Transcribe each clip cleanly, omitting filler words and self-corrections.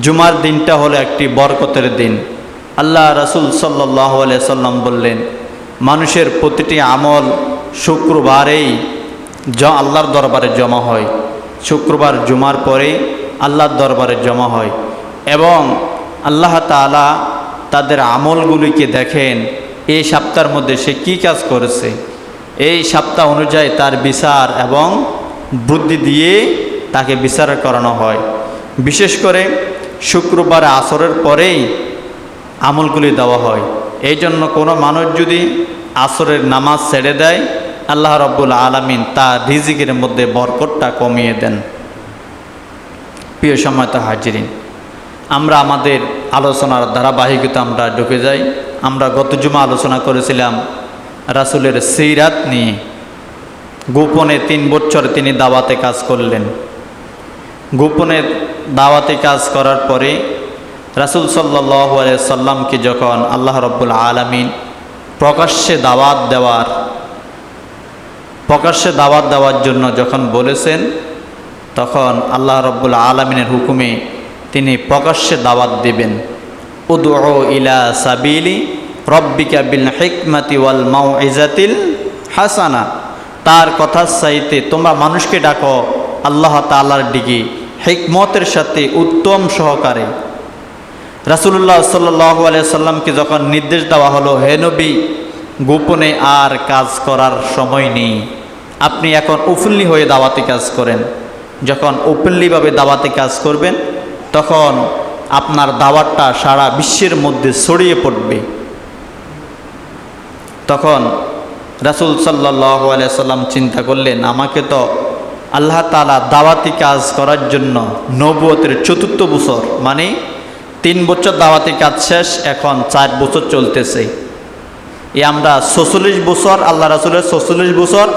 জুমার দিনটা হলো একটি বরকতের দিন। আল্লাহ রাসূল সাল্লাল্লাহু আলাইহি সাল্লাম বললেন, মানুষের প্রতিটি আমল শুক্রবারেই আল্লাহর দরবারে জমা হয়। শুক্রবার জুমার পরে আল্লাহর দরবারে জমা হয় এবং আল্লাহ তাআলা তাদের আমলগুলিকে দেখেন এই সপ্তাহের মধ্যে সে কী কাজ করেছে। এই সপ্তাহ অনুযায়ী তার বিচার এবং বুদ্ধি দিয়ে তাকে বিচার করানো হয়। বিশেষ করে শুক্রবার আসরের পরেই আমলগুলি দেওয়া হয়। এই জন্য কোনো মানুষ যদি আসরের নামাজ ছেড়ে দেয়, আল্লাহ রাব্বুল আলামিন তার রিজিকের মধ্যে বরকতটা কমিয়ে দেন। প্রিয় সম্মানিত হাজিরিন, আমরা আমাদের আলোচনার ধারাবাহিকতা আমরা ঢুকে যাই। আমরা গত জুমা আলোচনা করেছিলাম রাসূলের সিরাত নিয়ে। গোপনে 3 বছর তিনি দাওয়াতে কাজ করলেন। গোপনে দাওয়াতে কাজ করার পরে রাসূল সাল্লাল্লাহু আলাইহি সাল্লামকে যখন আল্লাহ রাব্বুল আলামিন প্রকাশ্যে দাওয়াত দেওয়ার জন্য যখন বলেছেন, তখন আল্লাহ রাব্বুল আলামিনের হুকুমে তিনি প্রকাশ্যে দাওয়াত দিবেন। উদউ ইলা সাবিলি রব্বিকা বিল হিকমাতি ওয়াল মাউইজাতিল হাসানা। তার কথার চাইতে তোমরা মানুষকে ডাকো আল্লাহ তাআলার দিকে হিকমতের সাথে উত্তম সহকারে। রাসূলুল্লাহ সাল্লাল্লাহু আলাইহি সাল্লামকে যখন নির্দেশ দেওয়া হলো, হে নবী, গোপনে আর কাজ করার সময় নেই, আপনি এখন ওপেনলি হয়ে দাওয়াতি কাজ করেন। যখন ওপেনলিভাবে দাওয়াতি কাজ করবেন, তখন আপনার দাওয়াতটা সারা বিশ্বের মধ্যে ছড়িয়ে পড়বে। তখন রাসূল সাল্লাল্লাহু আলাইহি সাল্লাম চিন্তা করলেন, আমাকে তো আল্লাহ তাআলা দাওয়াতি কাজ করার জন্য নবুয়তের 4র্থ বছর, মানে 3 বছর দাওয়াতি কাজ শেষ, এখন 4 বছর চলতেছে। আমরা 46 বছর, আল্লাহ রাসূলের 46 বছর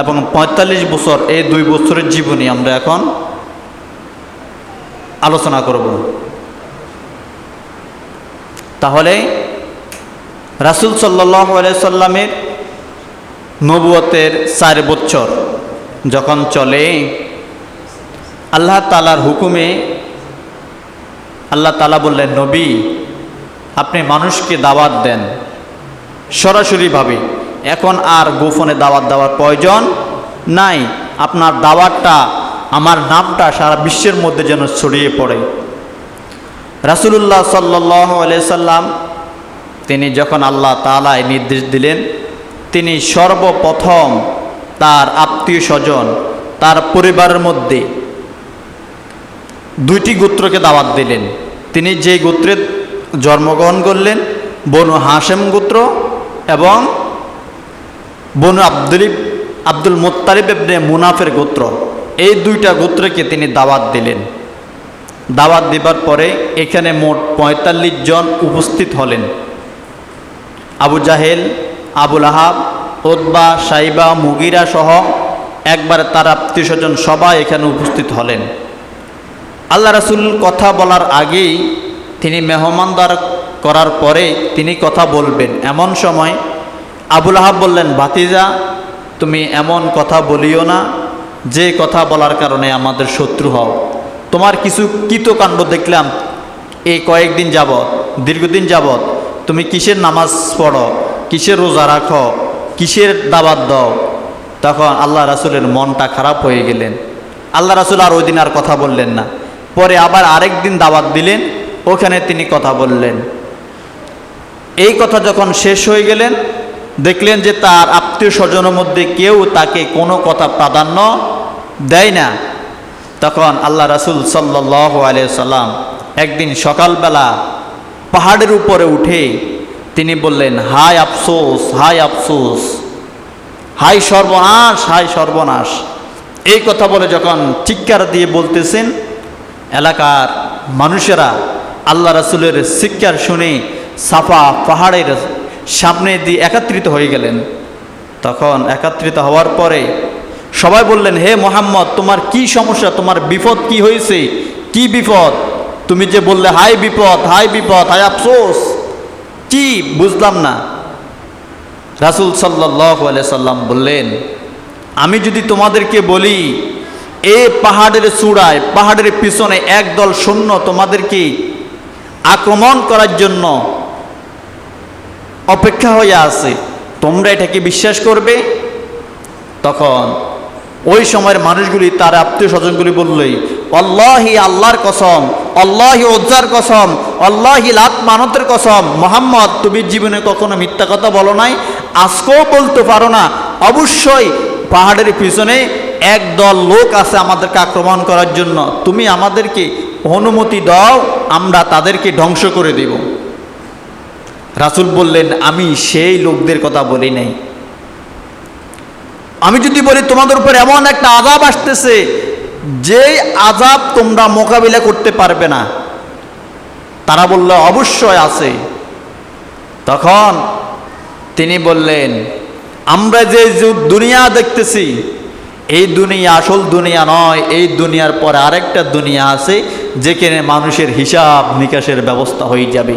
এবং 45 বছর, এই 2 বছরের জীবনী আমরা এখন আলোচনা করব। তাহলে রাসূল সাল্লাল্লাহু আলাইহি সাল্লামের নবুয়তের 4 বছর যখন চলে, আল্লাহ তাআলার হুকুমে আল্লাহ তাআলা বললেন, নবী, আপনি মানুষকে দাওয়াত দেন সরাসরিভাবে। এখন আর গোপনে দাওয়াত দেওয়ার প্রয়োজন নাই। আপনার দাওয়াতটা, আমার নামটা সারা বিশ্বের মধ্যে যেন ছড়িয়ে পড়ে। রাসূলুল্লাহ সাল্লাল্লাহু আলাইহি সাল্লাম তিনি যখন আল্লাহ তাআলা নির্দেশ দিলেন, তিনি সর্বপ্রথম তার আত্মীয় স্বজন, তার পরিবারের মধ্যে 2টি গোত্রকে দাওয়াত দিলেন। তিনি যে গোত্রে জন্মগ্রহণ করলেন, বনু হাশেম গোত্র এবং বনু আব্দুল মুত্তালিব ইবনে মুনাফের গোত্র, এই 2টা গোত্রকে তিনি দাওয়াত দিলেন। দাওয়াত দেবার পরে এখানে মোট 45 জন উপস্থিত হলেন। আবু জাহেল, আবুল আহাব, উতবা, সাইবা, মুগিরা সহ একবারে তার আত্মীয় স্বজন সবাই এখানে উপস্থিত হলেন। আল্লাহ রাসূল কথা বলার আগেই তিনি মেহমানদার করার পরে তিনি কথা বলবেন। এমন সময় আবুল আহাব বললেন, ভাতিজা, তুমি এমন কথা বলিও না যে কথা বলার কারণে আমাদের শত্রু হও। তোমার কিছু কৃতকাণ্ড দেখলাম এই কয়েকদিন যাবৎ, দীর্ঘদিন যাবৎ। তুমি কিসের নামাজ পড়ো, কিসের রোজা রাখো, কিসের দাওয়াত দাও। তখন আল্লাহ রাসূলের মনটা খারাপ হয়ে গেলেন। আল্লাহ রাসূল আর ওই দিন আর কথা বললেন না। পরে আবার আরেক দিন দাওয়াত দিলেন, ওখানে তিনি কথা বললেন। এই কথা যখন শেষ হয়ে গেলেন, দেখলেন যে তার আত্মীয় স্বজনের মধ্যে কেউ তাকে কোনো কথা প্রাধান্য দেয় না। তখন আল্লাহ রাসূল সাল্লাল্লাহু আলাইহি সাল্লাম একদিন সকালবেলা পাহাড়ের উপরে উঠে তিনি বললেন, হায় আফসোস, হায় আফসোস, হায় সর্বনাশ, হায় সর্বনাশ। এই কথা বলে যখন চিৎকার দিয়ে বলতেছেন, এলাকার মানুষেরা আল্লাহ রাসূলের চিৎকার শুনে সাফা পাহাড়ের সামনে দিয়ে একত্রিত হয়ে গেলেন। তখন একত্রিত হওয়ার পরে সবাই বললেন, হে মুহাম্মদ, তোমার কি সমস্যা, তোমার বিপদ কি হয়েছে, কি বিপদ? তুমি যে বললে হায় বিপদ, হায় বিপদ, হায় আফসোস, কি বুঝলাম না। রাসূল সাল্লাল্লাহু আলাইহি সাল্লাম বললেন, আমি যদি তোমাদেরকে বলি এই পাহাড়ের চূড়ায়, পাহাড়ের পিছনে একদল সৈন্য তোমাদেরকে আক্রমণ করার জন্য অপেক্ষা হয়ে আছে, তোমরা এটাকে বিশ্বাস করবে? তখন ওই সময়ের মানুষগুলি, তার আত্মীয় স্বজনগুলি বললেই, আল্লাহি, আল্লাহর কসম, আল্লাহি উজ্জার কসম, আল্লাহি লাত মানতের কসম, মোহাম্মদ তুমি জীবনে কখনো মিথ্যা কথা বলো নাই, আজকেও বলতে পারো না। অবশ্যই পাহাড়ের পিছনে একদল লোক আছে আমাদেরকে আক্রমণ করার জন্য, তুমি আমাদেরকে অনুমতি দাও, আমরা তাদেরকে ধ্বংস করে দেব। রাসূল বললেন, আমি সেই লোকদের কথা বলি নাই। আমি যদি বলি তোমাদের উপর এমন একটা আযাব আসতেছে, যেই আযাব তোমরা মোকাবিলা করতে পারবে না, তারা বলল অবশ্যই আছে। তখন তিনি বললেন, আমরা যে দুনিয়া দেখতেছি, এই দুনিয়া আসল দুনিয়া নয়, এই দুনিয়ার পরে আরেকটা দুনিয়া আছে, যেখানে মানুষের হিসাব নিকাশের ব্যবস্থা হয়ে যাবে।